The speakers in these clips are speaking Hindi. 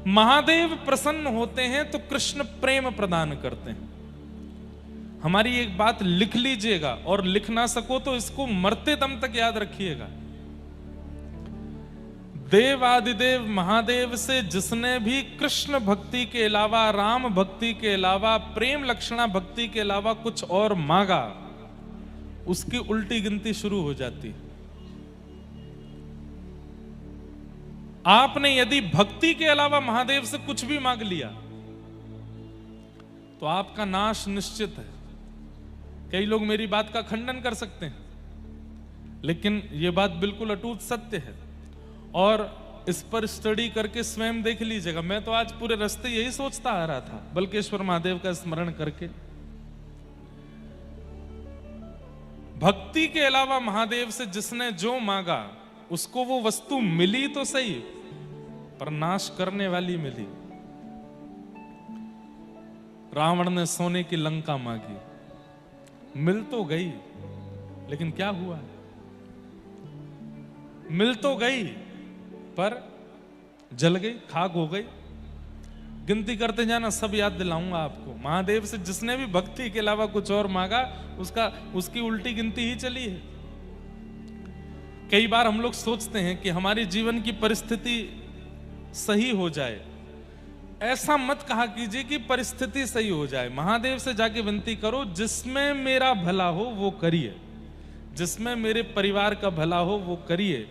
महादेव प्रसन्न होते हैं तो कृष्ण प्रेम प्रदान करते हैं। हमारी एक बात लिख लीजिएगा, और लिख ना सको तो इसको मरते दम तक याद रखिएगा। देव आदिदेव महादेव से जिसने भी कृष्ण भक्ति के अलावा, राम भक्ति के अलावा, प्रेम लक्षणा भक्ति के अलावा कुछ और मांगा, उसकी उल्टी गिनती शुरू हो जाती। आपने यदि भक्ति के अलावा महादेव से कुछ भी मांग लिया तो आपका नाश निश्चित है। कई लोग मेरी बात का खंडन कर सकते हैं, लेकिन यह बात बिल्कुल अटूट सत्य है, और इस पर स्टडी करके स्वयं देख लीजिएगा। मैं तो आज पूरे रास्ते यही सोचता आ रहा था, बल्केश्वर महादेव का स्मरण करके। भक्ति के अलावा महादेव से जिसने जो मांगा उसको वो वस्तु मिली तो सही, पर नाश करने वाली मिली। रावण ने सोने की लंका मांगी, मिल तो गई, लेकिन क्या हुआ? मिल तो गई पर जल गई, खाक हो गई। गिनती करते जाना, सब याद दिलाऊंगा आपको। महादेव से जिसने भी भक्ति के अलावा कुछ और मांगा उसकी उल्टी गिनती ही चली है। कई बार हम लोग सोचते हैं कि हमारी जीवन की परिस्थिति सही हो जाए। ऐसा मत कहा कीजिए कि परिस्थिति सही हो जाए। महादेव से जाके विनती करो, जिसमें मेरा भला हो वो करिए, जिसमें मेरे परिवार का भला हो वो करिए,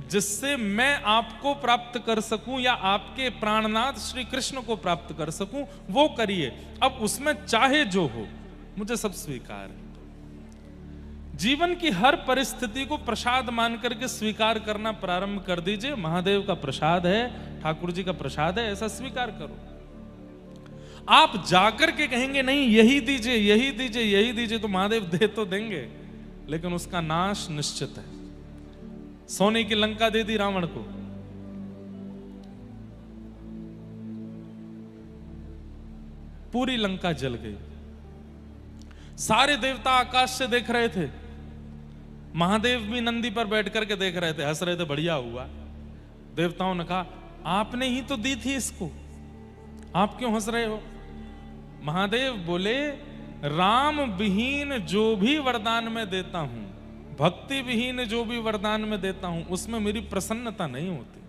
जिससे मैं आपको प्राप्त कर सकूं या आपके प्राणनाथ श्री कृष्ण को प्राप्त कर सकूं वो करिए। अब उसमें चाहे जो हो, मुझे सब स्वीकार है। जीवन की हर परिस्थिति को प्रसाद मान करके स्वीकार करना प्रारंभ कर दीजिए। महादेव का प्रसाद है, ठाकुर जी का प्रसाद है, ऐसा स्वीकार करो। आप जाकर के कहेंगे नहीं यही दीजिए, यही दीजिए, यही दीजिए, तो महादेव दे तो देंगे, लेकिन उसका नाश निश्चित है। सोने की लंका दे दी रावण को, पूरी लंका जल गई। सारे देवता आकाश से देख रहे थे, महादेव भी नंदी पर बैठ करके देख रहे थे, हंस रहे थे, बढ़िया हुआ। देवताओं ने कहा आपने ही तो दी थी इसको, आप क्यों हंस रहे हो? महादेव बोले राम विहीन जो भी वरदान में देता हूं, भक्ति विहीन जो भी वरदान में देता हूं, उसमें मेरी प्रसन्नता नहीं होती।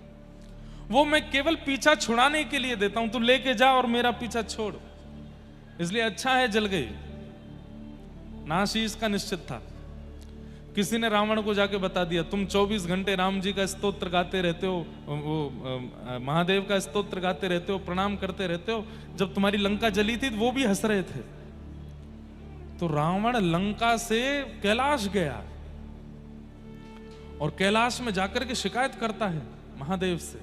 वो मैं केवल पीछा छुड़ाने के लिए देता हूं। तू लेके जा और मेरा पीछा छोड़। इसलिए अच्छा है जल गई, नाश ही इसका निश्चित था। किसी ने रावण को जाके बता दिया, तुम 24 घंटे राम जी का स्तोत्र गाते रहते हो, वो महादेव का स्तोत्र गाते रहते हो, प्रणाम करते रहते हो, जब तुम्हारी लंका जली थी वो भी हंस रहे थे। तो रावण लंका से कैलाश गया और कैलाश में जाकर के शिकायत करता है महादेव से।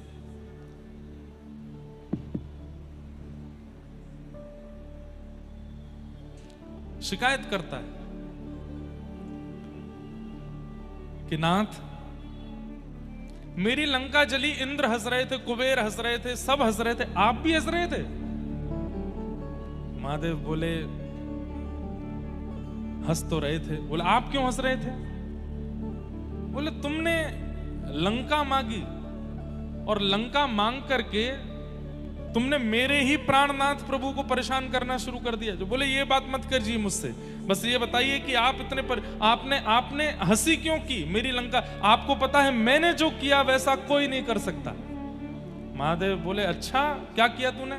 शिकायत करता है कि नाथ मेरी लंका जली, इंद्र हंस रहे थे, कुबेर हंस रहे थे, सब हंस रहे थे, आप भी हंस रहे थे। महादेव बोले हंस तो रहे थे। बोले आप क्यों हंस रहे थे? बोले तुमने लंका मांगी और लंका मांग करके तुमने मेरे ही प्राणनाथ प्रभु को परेशान करना शुरू कर दिया। जो बोले ये बात मत करिए मुझसे, बस ये बताइए कि आप इतने आपने हंसी क्यों की मेरी लंका? आपको पता है मैंने जो किया वैसा कोई नहीं कर सकता। महादेव बोले अच्छा क्या किया तूने?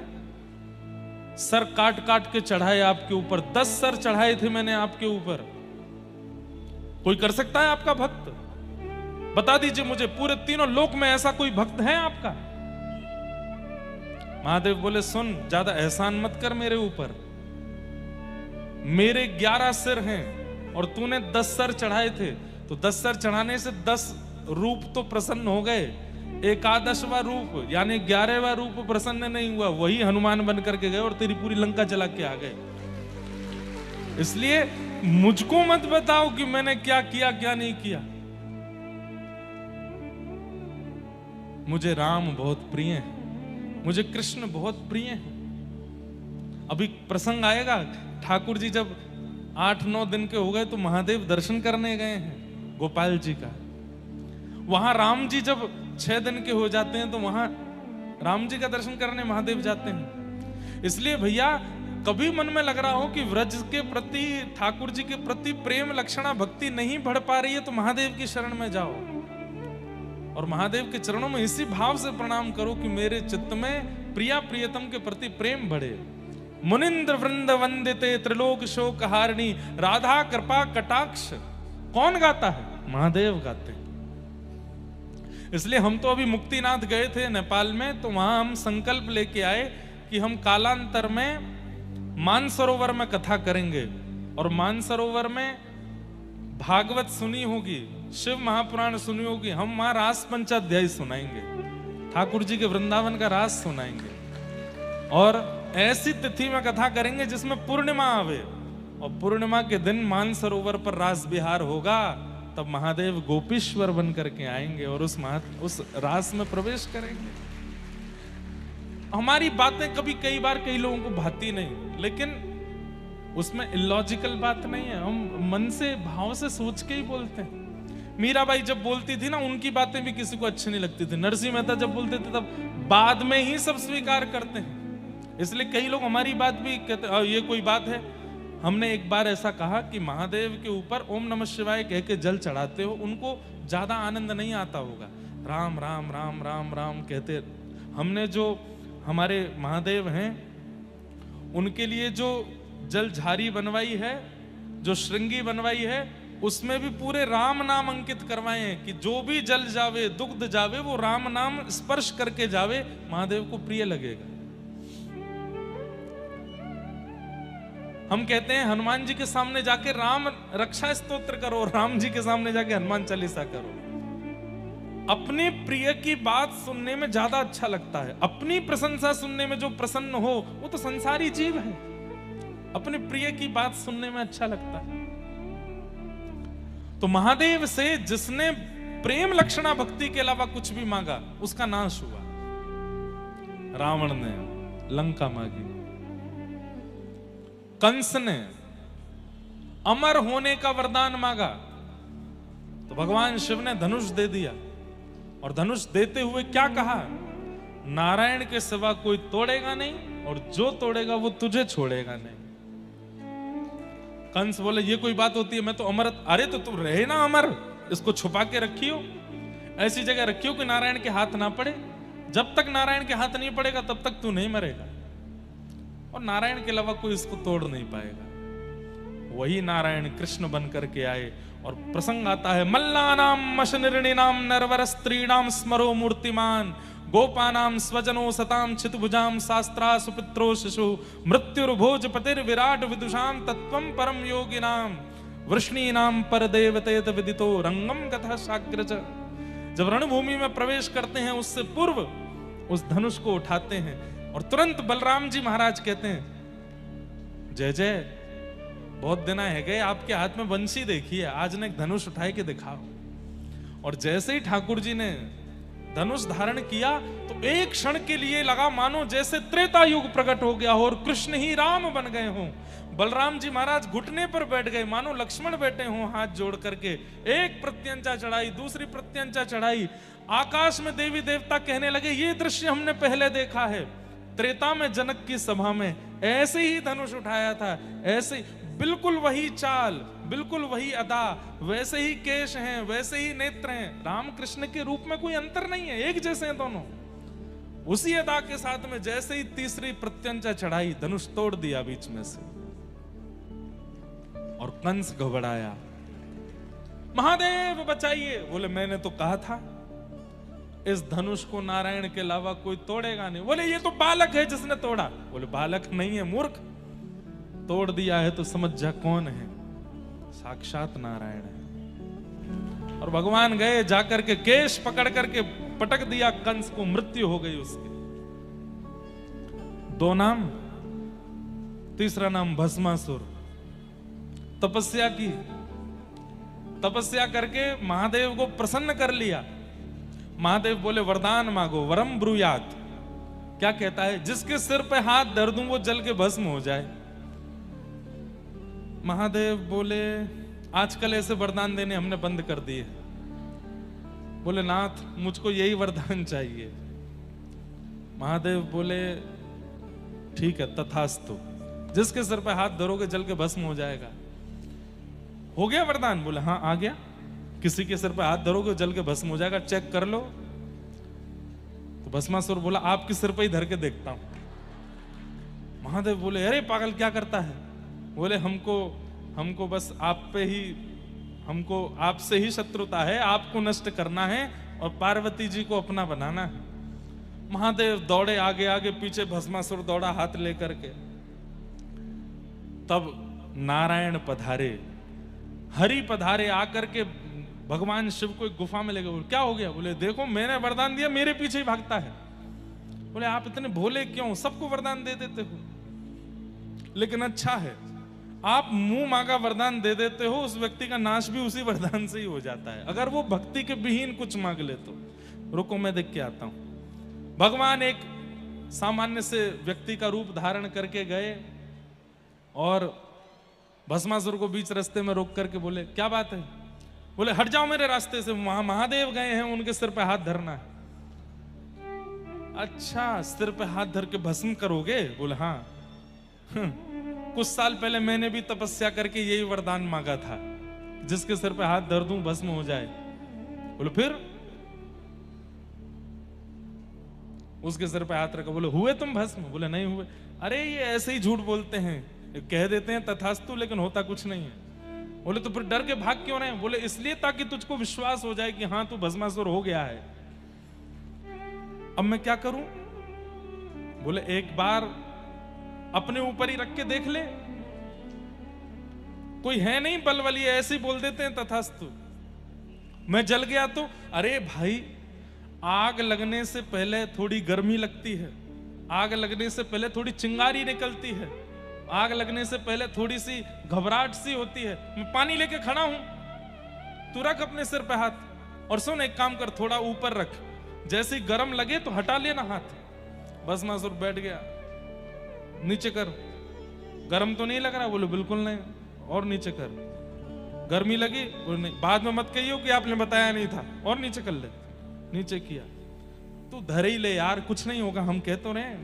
सर काट काट के चढ़ाए आपके ऊपर, 10 सर चढ़ाए थे मैंने आपके ऊपर। कोई कर सकता है आपका भक्त? बता दीजिए मुझे, पूरे तीनों लोक में ऐसा कोई भक्त है आपका? महादेव बोले सुन, ज्यादा एहसान मत कर मेरे ऊपर। मेरे 11 सिर हैं और तूने 10 सर चढ़ाए थे, तो 10 सर चढ़ाने से 10 रूप तो प्रसन्न हो गए। 11वां रूप यानी 11वां रूप प्रसन्न नहीं हुआ, वही हनुमान बन करके गए और तेरी पूरी लंका जला के आ गए। इसलिए मुझको मत बताओ कि मैंने क्या किया क्या नहीं किया। मुझे राम बहुत प्रिय है, मुझे कृष्ण बहुत प्रिय है। अभी प्रसंग आएगा, ठाकुर जी जब 8-9 दिन के हो गए तो महादेव दर्शन करने गए हैं गोपाल जी का। वहां राम जी जब 6 दिन के हो जाते हैं तो वहां राम जी का दर्शन करने महादेव जाते हैं। इसलिए भैया कभी मन में लग रहा हो कि व्रज के प्रति, ठाकुर जी के प्रति प्रेम लक्षणा भक्ति नहीं बढ़ पा रही है, तो महादेव की शरण में जाओ और महादेव के चरणों में इसी भाव से प्रणाम करो कि मेरे चित्त में प्रिया प्रियतम के प्रति प्रेम बढ़े। मुनिंद्र वृंद वंदिते त्रिलोक शोक हारिणी राधा कृपा कटाक्ष कौन गाता है? महादेव गाते हैं। इसलिए हम तो अभी मुक्तिनाथ गए थे नेपाल में, तो वहां हम संकल्प लेके आए कि हम कालांतर में मानसरोवर में कथा करेंगे और मानसरोवर में भागवत सुनी होगी, शिव महापुराण सुनी होगी, हम वहां रास पंचाध्यायी सुनाएंगे, ठाकुर जी के वृंदावन का रास सुनाएंगे और ऐसी तिथि में कथा करेंगे जिसमें पूर्णिमा आवे और पूर्णिमा के दिन मानसरोवर पर रास विहार होगा। तब महादेव गोपीश्वर बन करके आएंगे और उस रास में प्रवेश करेंगे। हमारी बातें कभी कई बार कई लोगों को भाती नहीं, लेकिन उसमें इलॉजिकल बात नहीं है, हम मन से भाव से सोच के ही बोलते हैं। मीराबाई जब बोलती थी ना, उनकी बातें भी किसी को अच्छी नहीं लगती थी। नरसिंह मेहता जब बोलते थे तब बाद में ही सब स्वीकार करते हैं। इसलिए कई लोग हमारी बात भी कहते ये कोई बात है। हमने एक बार ऐसा कहा कि महादेव के ऊपर ओम नमः शिवाय कह के जल चढ़ाते हो, उनको ज्यादा आनंद नहीं आता होगा, राम राम राम राम राम कहते। हमने जो हमारे महादेव हैं उनके लिए जो जल झारी बनवाई है, जो श्रृंगी बनवाई है, उसमें भी पूरे राम नाम अंकित करवाए हैं कि जो भी जल जावे दुग्ध जावे वो राम नाम स्पर्श करके जावे, महादेव को प्रिय लगेगा। हम कहते हैं हनुमान जी के सामने जाके राम रक्षा स्तोत्र करो, राम जी के सामने जाके हनुमान चालीसा करो। अपने प्रिय की बात सुनने में ज्यादा अच्छा लगता है। अपनी प्रशंसा सुनने में जो प्रसन्न हो वो तो संसारी जीव है, अपने प्रिय की बात सुनने में अच्छा लगता है। तो महादेव से जिसने प्रेम लक्षणा भक्ति के अलावा कुछ भी मांगा उसका नाश हुआ। रावण ने लंका मांगी, कंस ने अमर होने का वरदान मांगा तो भगवान शिव ने धनुष दे दिया, और धनुष देते हुए क्या कहा? नारायण के सिवा कोई तोड़ेगा नहीं और जो तोड़ेगा वो तुझे छोड़ेगा नहीं। कंस बोले ये कोई बात होती है, मैं तो अमर। अरे तो तुम रहे ना अमर, इसको छुपा के रखियो, ऐसी जगह रखियो कि नारायण के हाथ ना पड़े। जब तक नारायण के हाथ नहीं पड़ेगा तब तक तू नहीं मरेगा, और नारायण के अलावा कोई इसको तोड़ नहीं पाएगा। वही नारायण कृष्ण बन करके आए और प्रसंग आता है, मल्लानाम मशनिर्णिनाम नरवर स्त्रीणाम स्मरो मूर्तिमान गोपानाम स्वजनो सताम चितभुजाम शास्त्रा सुपित्रो शिशु मृत्युर्भोज पतिर विराट विदुषाम तत्वम परम योगिनाम वृष्णीनाम पर देवतेत विदितो रंगम कथा साग्रज। जब रणभूमि में प्रवेश करते हैं उससे पूर्व उस धनुष को उठाते हैं और तुरंत बलराम जी महाराज कहते हैं, जय जय, बहुत दिन है गए आपके हाथ में बंसी देखी है, आज ने एक धनुष उठाए के दिखाओ। और जैसे ही ठाकुर जी ने धनुष धारण किया तो एक क्षण के लिए लगा मानो जैसे त्रेता युग प्रकट हो गया हो और कृष्ण ही राम बन गए हों। बलराम जी महाराज घुटने पर बैठ गए मानो लक्ष्मण बैठे हों, हाथ जोड़ करके। एक प्रत्यंचा चढ़ाई, दूसरी प्रत्यंचा चढ़ाई, आकाश में देवी देवता कहने लगे ये दृश्य हमने पहले देखा है। त्रेता में जनक की सभा में ऐसे ही धनुष उठाया था, ऐसे बिल्कुल वही चाल, बिल्कुल वही अदा, वैसे ही केश हैं, वैसे ही नेत्र हैं। राम कृष्ण के रूप में कोई अंतर नहीं है, एक जैसे हैं दोनों। उसी अदा के साथ में जैसे ही तीसरी प्रत्यंचा चढ़ाई, धनुष तोड़ दिया बीच में से और कंस घबराया, महादेव बचाइए। बोले मैंने तो कहा था इस धनुष को नारायण के अलावा कोई तोड़ेगा नहीं। बोले ये तो बालक है जिसने तोड़ा। बोले बालक नहीं है मूर्ख, तोड़ दिया है तो समझ जा कौन है, साक्षात नारायण है। और भगवान गए, जाकर के केश पकड़ करके पटक दिया कंस को, मृत्यु हो गई उसकी। दो नाम, तीसरा नाम भस्मासुर। तपस्या की, तपस्या करके महादेव को प्रसन्न कर लिया। महादेव बोले वरदान मांगो, वरम ब्रूयात। क्या कहता है? जिसके सिर पे हाथ धर दूं वो जल के भस्म हो जाए। महादेव बोले आजकल ऐसे वरदान देने हमने बंद कर दिए। बोले नाथ मुझको यही वरदान चाहिए। महादेव बोले ठीक है तथास्तु, जिसके सिर पे हाथ धरोगे जल के भस्म हो जाएगा। हो गया वरदान? बोले हाँ आ गया। किसी के सिर पे हाथ धरोगे जल के भस्म हो जाएगा, चेक कर लो। तो भस्मासुर बोला आपके सिर पे ही धर के देखता हूं। महादेव बोले अरे पागल क्या करता है? बोले हमको बस आप पे ही, हमको आपसे ही शत्रुता है, आपको नष्ट करना है और पार्वती जी को अपना बनाना है। महादेव दौड़े आगे आगे, पीछे भस्मासुर दौड़ा हाथ लेकर के। तब नारायण पधारे, हरि पधारे, आकर के भगवान शिव को एक गुफा में ले गए। बोले क्या हो गया? बोले देखो मैंने वरदान दिया, मेरे पीछे ही भागता है। बोले आप इतने भोले क्यों, सबको वरदान दे देते हो? लेकिन अच्छा है आप मुंह मांगा वरदान दे देते हो, उस व्यक्ति का नाश भी उसी वरदान से ही हो जाता है। अगर वो भक्ति के विहीन कुछ मांग ले तो। रुको मैं देख के आता हूं। भगवान एक सामान्य से व्यक्ति का रूप धारण करके गए और भस्मासुर को बीच रास्ते में रोक करके बोले क्या बात है? बोले हट जाओ मेरे रास्ते से, वहां महादेव गए हैं, उनके सिर पे हाथ धरना है। अच्छा सिर पे हाथ धर के भस्म करोगे? बोले हाँ। कुछ साल पहले मैंने भी तपस्या करके यही वरदान मांगा था, जिसके सिर पे हाथ धर दूं भस्म हो जाए। बोले फिर? उसके सिर पे हाथ रखा। बोले हुए तुम भस्म? बोले नहीं हुए। अरे ये ऐसे ही झूठ बोलते हैं, कह देते हैं तथास्तु, लेकिन होता कुछ नहीं है। बोले तो फिर डर के भाग क्यों रहे? बोले इसलिए ताकि तुझको विश्वास हो जाए कि हाँ तू भस्मासुर हो गया है। अब मैं क्या करूं? बोले एक बार अपने ऊपर ही रख के देख ले, कोई है नहीं बलवलिए, ऐसे ही बोल देते हैं तथास्तु। मैं जल गया तो? अरे भाई आग लगने से पहले थोड़ी गर्मी लगती है, आग लगने से पहले थोड़ी चिंगारी निकलती है, आग लगने से पहले थोड़ी सी घबराहट सी होती है। मैं पानी लेके खड़ा हूं, तू रख अपने सिर पे हाथ और सुन एक काम कर, थोड़ा ऊपर रख, जैसे ही गर्म लगे तो हटा लेना हाथ। भस्मासुर बैठ गया। नीचे कर, गर्म तो नहीं लग रहा? बोले बिल्कुल नहीं। और नीचे कर। गर्मी लगी? बोले नहीं। बाद में मत कहियो कि आपने बताया नहीं था, और नीचे कर ले। नीचे किया। तू धर ही ले यार, कुछ नहीं होगा, हम कह तो रहे।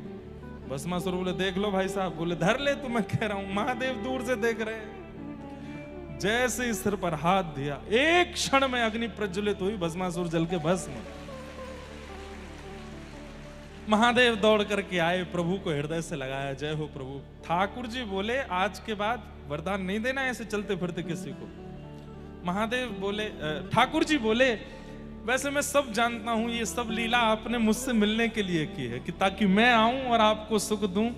भस्मासुर बोले देख लो भाई साहब। बोले धर ले, तो मैं कह रहा हूं। महादेव दूर से देख रहे हैं। जैसे ही सिर पर हाथ दिया, एक क्षण में अग्नि प्रज्वलित हुई, भस्मासुर जल के भस्म। महादेव दौड़ करके आए, प्रभु को हृदय से लगाया, जय हो प्रभु। ठाकुर जी बोले आज के बाद वरदान नहीं देना ऐसे चलते फिरते किसी को। महादेव बोले, ठाकुर जी बोले वैसे मैं सब जानता हूं, ये सब लीला आपने मुझसे मिलने के लिए की है, कि ताकि मैं आऊं और आपको सुख दूं।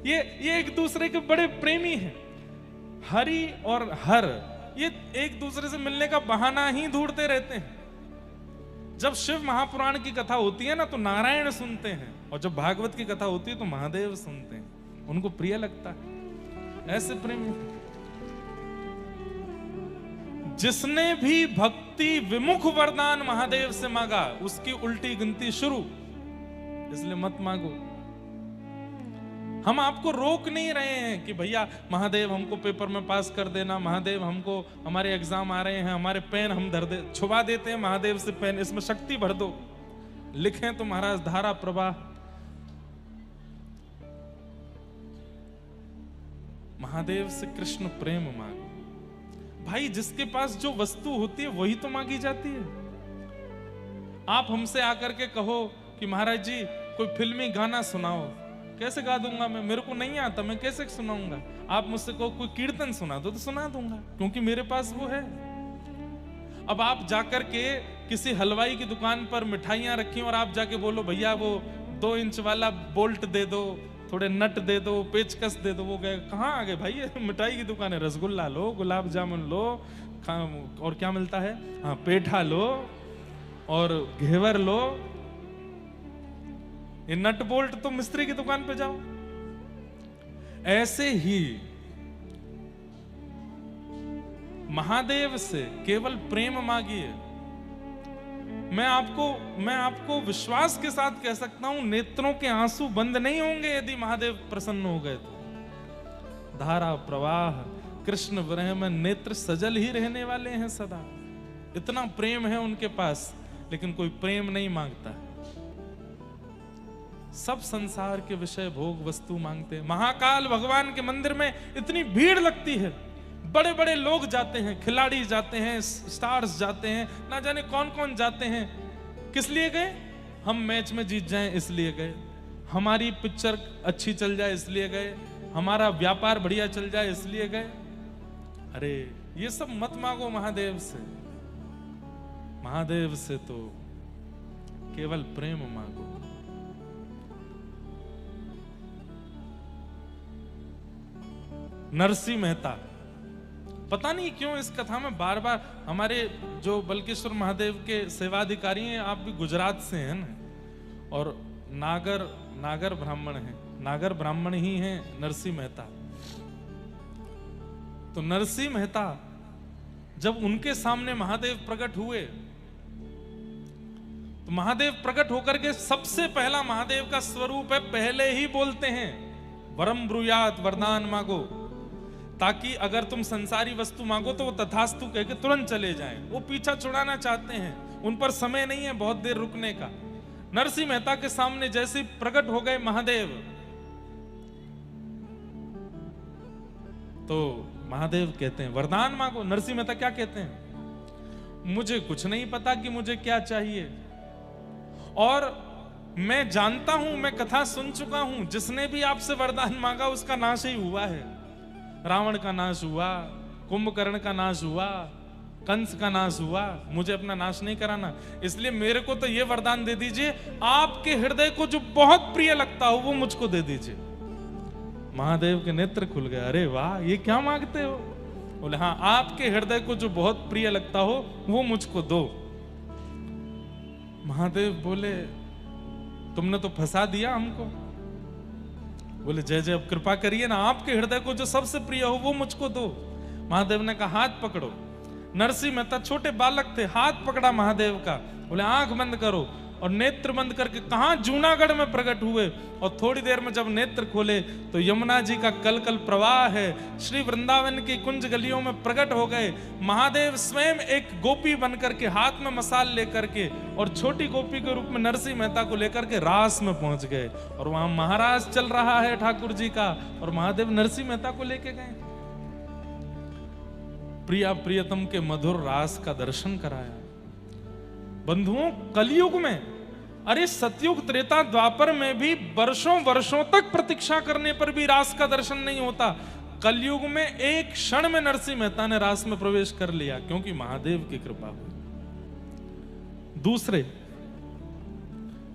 ये एक दूसरे के बड़े प्रेमी हैं, हरि और हर, ये एक दूसरे से मिलने का बहाना ही ढूंढते रहते हैं। जब शिव महापुराण की कथा होती है ना तो नारायण सुनते हैं, और जब भागवत की कथा होती है तो महादेव सुनते हैं, उनको प्रिय लगता है। ऐसे प्रेमी थे। जिसने भी भक्ति विमुख वरदान महादेव से मांगा उसकी उल्टी गिनती शुरू, इसलिए मत मांगो। हम आपको रोक नहीं रहे हैं कि भैया महादेव हमको पेपर में पास कर देना, महादेव हमको, हमारे एग्जाम आ रहे हैं, हमारे पेन हम छुपा देते हैं महादेव से, पेन इसमें शक्ति भर दो, लिखें तो महाराज धारा प्रवाह। महादेव से कृष्ण प्रेम मांगो भाई। जिसके पास जो वस्तु होती है वही तो मांगी जाती है। आप हमसे आकर के कहो कि महाराज जी कोई फिल्मी गाना सुनाओ, कैसे गा दूंगा मैं, मेरे को नहीं आता, मैं कैसे सुनाऊंगा। आप मुझसे कहो कोई कीर्तन सुना दो तो सुना दूंगा, क्योंकि मेरे पास वो है। अब आप जाकर के किसी हलवाई की दुकान पर मिठाइयां रखी और आप जाके बोलो भैया वो 2 इंच वाला बोल्ट दे दो, थोड़े नट दे दो, पेचकस दे दो, वो गए कहाँ आ गए भाई, ये मिठाई की दुकान है, रसगुल्ला लो, गुलाब जामुन लो, और क्या मिलता है, हाँ पेठा लो और घेवर लो। ये नट बोल्ट तो मिस्त्री की दुकान पे जाओ। ऐसे ही महादेव से केवल प्रेम मांगिए। मैं आपको विश्वास के साथ कह सकता हूं, नेत्रों के आंसू बंद नहीं होंगे यदि महादेव प्रसन्न हो गए तो। धारा प्रवाह कृष्ण विरह में नेत्र सजल ही रहने वाले हैं सदा। इतना प्रेम है उनके पास, लेकिन कोई प्रेम नहीं मांगता। सब संसार के विषय भोग वस्तु मांगते हैं। महाकाल भगवान के मंदिर में इतनी भीड़ लगती है, बड़े बड़े लोग जाते हैं, खिलाड़ी जाते हैं, स्टार्स जाते हैं, ना जाने कौन कौन जाते हैं। किस लिए गए? हम मैच में जीत जाएं इसलिए गए, हमारी पिक्चर अच्छी चल जाए इसलिए गए, हमारा व्यापार बढ़िया चल जाए इसलिए गए। अरे ये सब मत मांगो महादेव से, महादेव से तो केवल प्रेम मांगो। नरसिंह मेहता, पता नहीं क्यों इस कथा में बार बार हमारे जो बल्केश्वर महादेव के सेवाधिकारी हैं, आप भी गुजरात से हैं ना, और नागर ब्राह्मण हैं, नागर ब्राह्मण ही हैं नरसिंह मेहता। तो नरसिंह मेहता जब उनके सामने महादेव प्रकट हुए, तो महादेव प्रकट होकर के सबसे पहला महादेव का स्वरूप है, पहले ही बोलते हैं वरम ब्रूयात, वरदान मांगो, ताकि अगर तुम संसारी वस्तु मांगो तो वो तथास्तु कह के तुरंत चले जाएं। वो पीछा छुड़ाना चाहते हैं, उन पर समय नहीं है बहुत देर रुकने का। नरसिंह मेहता के सामने जैसे प्रकट हो गए महादेव, तो महादेव कहते हैं वरदान मांगो। नरसिंह मेहता क्या कहते हैं? मुझे कुछ नहीं पता कि मुझे क्या चाहिए, और मैं जानता हूं, मैं कथा सुन चुका हूं, जिसने भी आपसे वरदान मांगा उसका नाश ही हुआ है। रावण का नाश हुआ, कुंभकर्ण का नाश हुआ, कंस का नाश हुआ, मुझे अपना नाश नहीं कराना। इसलिए मेरे को तो ये वरदान दे दीजिए, आपके हृदय को जो बहुत प्रिय लगता हो वो मुझको दे दीजिए। महादेव के नेत्र खुल गए, अरे वाह, ये क्या मांगते हो? बोले हाँ, आपके हृदय को जो बहुत प्रिय लगता हो वो मुझको दो। महादेव बोले तुमने तो फंसा दिया हमको। बोले जय जय, अब कृपा करिए ना, आपके हृदय को जो सबसे प्रिय हो वो मुझको दो। महादेव ने कहा हाथ पकड़ो। नरसिंह मेहता छोटे बालक थे, हाथ पकड़ा महादेव का, बोले आंख बंद करो, और नेत्र बंद करके कहां जूनागढ़ में प्रकट हुए। और थोड़ी देर में जब नेत्र खोले तो यमुना जी का कल कल प्रवाह है, श्री वृंदावन की कुंज गलियों में प्रकट हो गए। महादेव स्वयं एक गोपी बनकर के हाथ में मसाल लेकर के, और छोटी गोपी के रूप में नरसिंह मेहता को लेकर के रास में पहुंच गए, और वहां महाराज चल रहा है ठाकुर जी का, और महादेव नरसिंह मेहता को लेके गए, प्रिया प्रियतम के मधुर रास का दर्शन कराया। बंधुओं, कलयुग में, अरे सतयुग त्रेता द्वापर में भी वर्षों वर्षों तक प्रतीक्षा करने पर भी रास का दर्शन नहीं होता। कलयुग में एक क्षण में नरसिंह मेहता ने रास में प्रवेश कर लिया, क्योंकि महादेव की कृपा हुई। दूसरे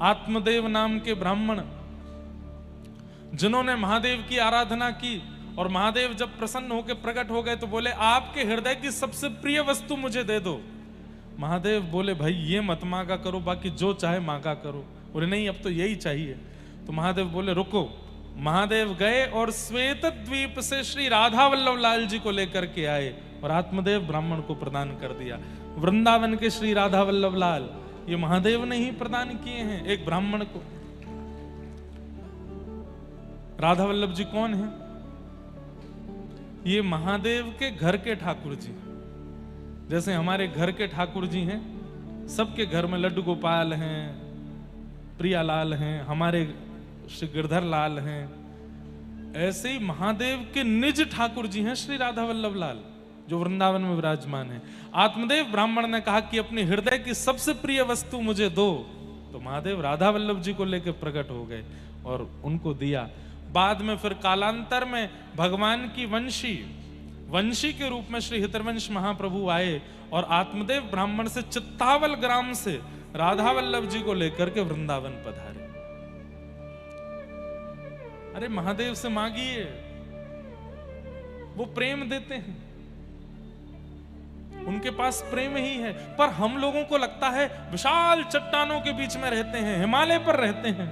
आत्मदेव नाम के ब्राह्मण, जिन्होंने महादेव की आराधना की, और महादेव जब प्रसन्न होकर प्रकट हो गए तो बोले आपके हृदय की सबसे प्रिय वस्तु मुझे दे दो। महादेव बोले भाई ये मत मांगा करो, बाकी जो चाहे मांगा करो। बोले नहीं, अब तो यही चाहिए। तो महादेव बोले रुको। महादेव गए और श्वेत द्वीप से श्री राधा वल्लभ लाल जी को लेकर के आए, और आत्मदेव ब्राह्मण को प्रदान कर दिया। वृंदावन के श्री राधा वल्लभ लाल ये महादेव ने ही प्रदान किए हैं एक ब्राह्मण को। राधा वल्लभ जी कौन है? ये महादेव के घर के ठाकुर जी। जैसे हमारे घर के ठाकुर जी हैं, सबके घर में लड्डू गोपाल हैं, प्रियालाल हैं, हमारे श्री गिरधर लाल हैं, ऐसे ही महादेव के निज ठाकुर जी हैं श्री राधा वल्लभ लाल, जो वृंदावन में विराजमान है। आत्मदेव ब्राह्मण ने कहा कि अपने हृदय की सबसे प्रिय वस्तु मुझे दो, तो महादेव राधा वल्लभ जी को लेकर प्रकट हो गए और उनको दिया। बाद में फिर कालांतर में भगवान की वंशी के रूप में श्री हितवंश महाप्रभु आए, और आत्मदेव ब्राह्मण से चित्तावल ग्राम से राधा वल्लभ जी को लेकर के वृंदावन पधारे। अरे महादेव से मांगिए, वो प्रेम देते हैं, उनके पास प्रेम ही है। पर हम लोगों को लगता है विशाल चट्टानों के बीच में रहते हैं, हिमालय पर रहते हैं,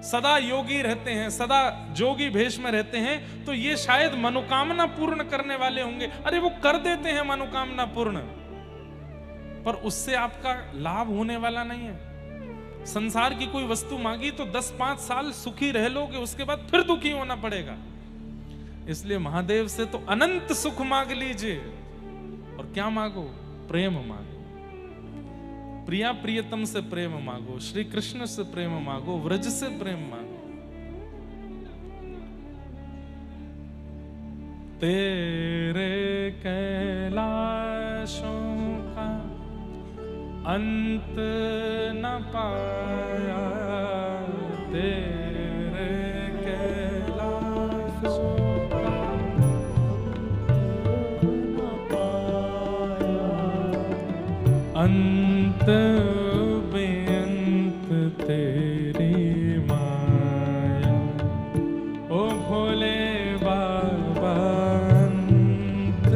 सदा योगी रहते हैं, सदा जोगी भेष में रहते हैं, तो ये शायद मनोकामना पूर्ण करने वाले होंगे। अरे वो कर देते हैं मनोकामना पूर्ण, पर उससे आपका लाभ होने वाला नहीं है। संसार की कोई वस्तु मांगी तो 10-5 साल सुखी रह लोगे, उसके बाद फिर दुखी होना पड़ेगा। इसलिए महादेव से तो अनंत सुख मांग लीजिए, और क्या मांगो? प्रेम मांगो। प्रिया प्रियतम से प्रेम मांगो, श्री कृष्ण से प्रेम मांगो, व्रज से प्रेम मांगो। तेरे कैलाशों का अंत न पाया, तेरे कैलाशों का न पाया, अंत बेअंत तेरी माया। ओ भोले बाबा अंत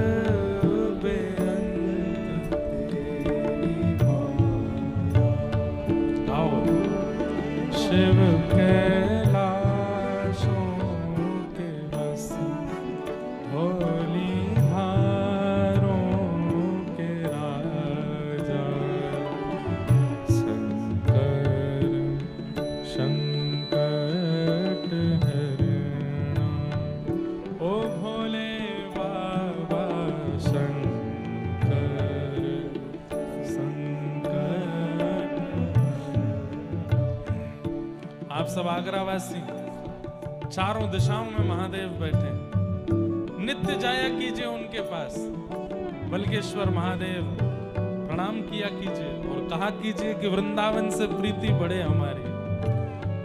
बेअंत तेरी माया। आओ शिव कैलाशों के बस भोली धारों के राजा, शंकर संकट हरणा। ओ भोले बाबा शंकर संकट। आप सब आगरावासी, चारों दिशाओं में महादेव बैठे, नित्य जाया कीजिए उनके पास। बल्केश्वर महादेव प्रणाम किया कीजिए और कहा कीजिए कि वृंदावन से प्रीति बढ़े हमारी,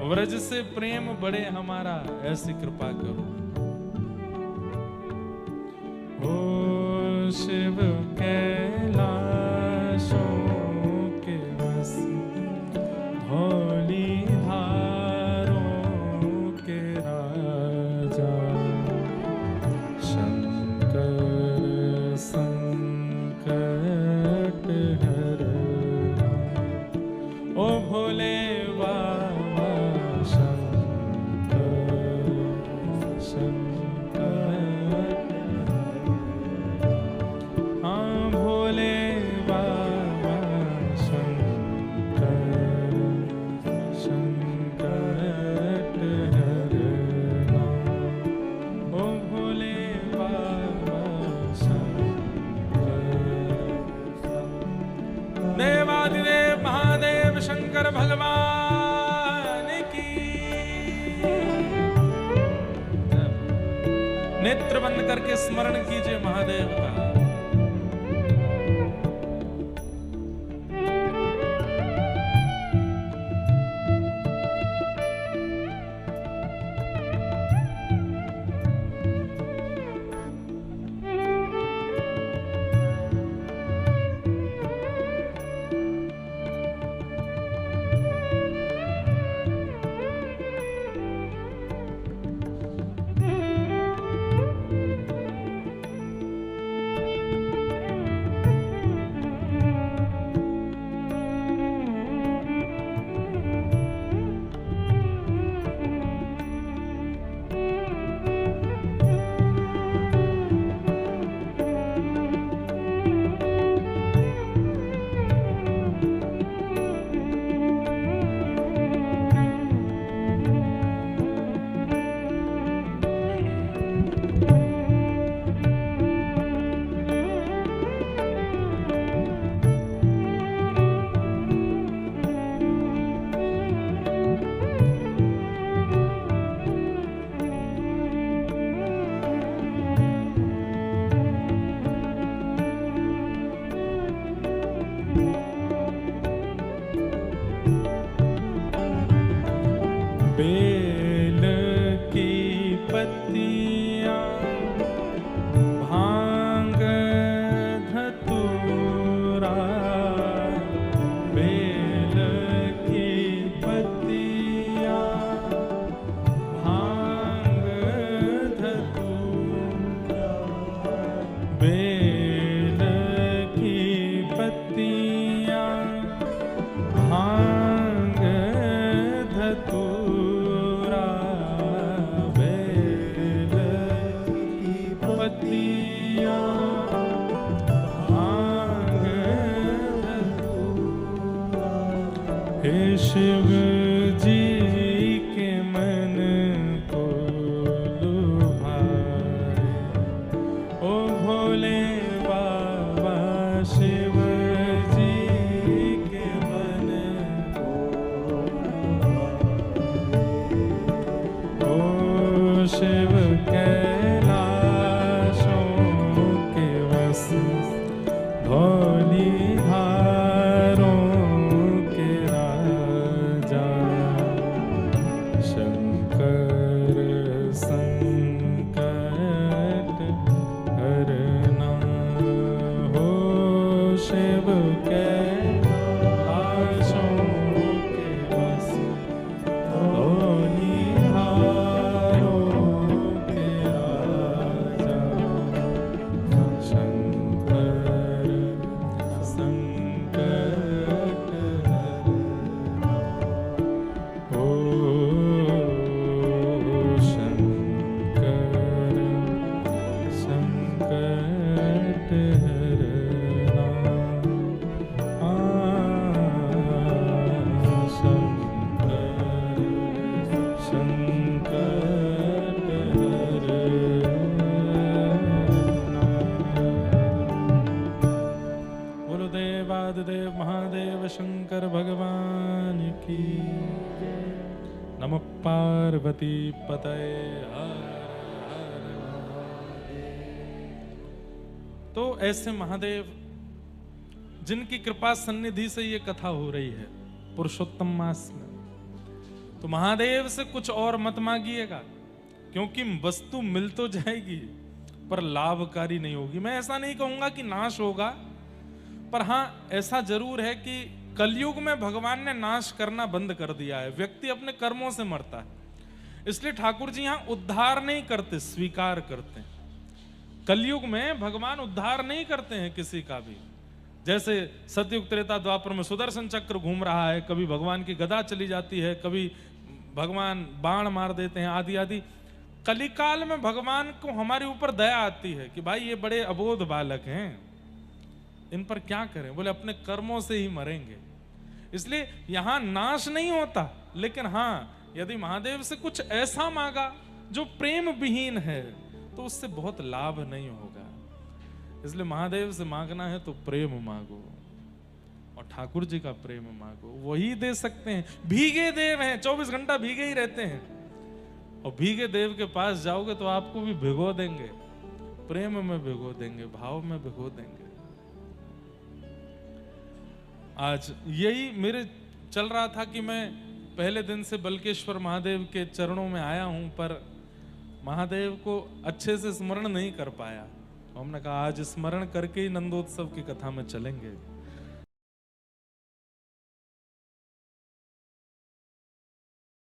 व्रज से प्रेम बढ़े हमारा, ऐसी कृपा करो। ओ शिव कैलाशों के बस भोली धारों के राजा, शंकर संकट हरणा। ओ भोले बाबा शंकर संकट। हाँ भोले बाबा शंकर संकट हरणा। ओ भोले बाबा शंकर। देवादिदेव महादेव शंकर भगवान की। नेत्र बंद करके स्मरण कीजिए महादेव का। शिव कैलाशों के वस धौली धारों के राजा शंकर संकट हरना हो शिव कैलाशों के वस धौली धारों के राजा शंकर संकट हरना हो शंकर संकट हरना शंकर संकट हरना। बोलो देवादिदेव महादेव शंकर भगवान की जय। नमः पार्वती पतये हर हर महादेव। तो ऐसे महादेव जिनकी कृपा सन्निधि से ये कथा हो रही है पुरुषोत्तम मास में, तो महादेव से कुछ और मत मांगिएगा, क्योंकि वस्तु मिल तो जाएगी पर लाभकारी नहीं होगी। मैं ऐसा नहीं कहूंगा कि नाश होगा, पर हाँ ऐसा जरूर है कि कलयुग में भगवान ने नाश करना बंद कर दिया है। व्यक्ति अपने कर्मों से मरता है, इसलिए ठाकुर जी यहां उद्धार नहीं करते, स्वीकार करते हैं। कलयुग में भगवान उद्धार नहीं करते हैं किसी का भी। जैसे सतयुग त्रेता द्वापर में सुदर्शन चक्र घूम रहा है, कभी भगवान की गदा चली जाती है, कभी भगवान बाण मार देते हैं, आदि आदि। कलिकाल में भगवान को हमारे ऊपर दया आती है कि भाई ये बड़े अबोध बालक हैं, इन पर क्या करें, बोले अपने कर्मों से ही मरेंगे। इसलिए यहां नाश नहीं होता, लेकिन हां यदि महादेव से कुछ ऐसा मांगा जो प्रेम विहीन है तो उससे बहुत लाभ नहीं होगा। इसलिए महादेव से मांगना है तो प्रेम मांगो, और ठाकुर जी का प्रेम मांगो, वही दे सकते हैं। भीगे देव हैं, 24 घंटा भीगे ही रहते हैं, और भीगे देव के पास जाओगे तो आपको भी भिगो देंगे, प्रेम में भिगो देंगे, भाव में भिगो देंगे। आज यही मेरे चल रहा था कि मैं पहले दिन से बल्केश्वर महादेव के चरणों में आया हूं, पर महादेव को अच्छे से स्मरण नहीं कर पाया। हमने कहा आज स्मरण करके ही नंदोत्सव की कथा में चलेंगे।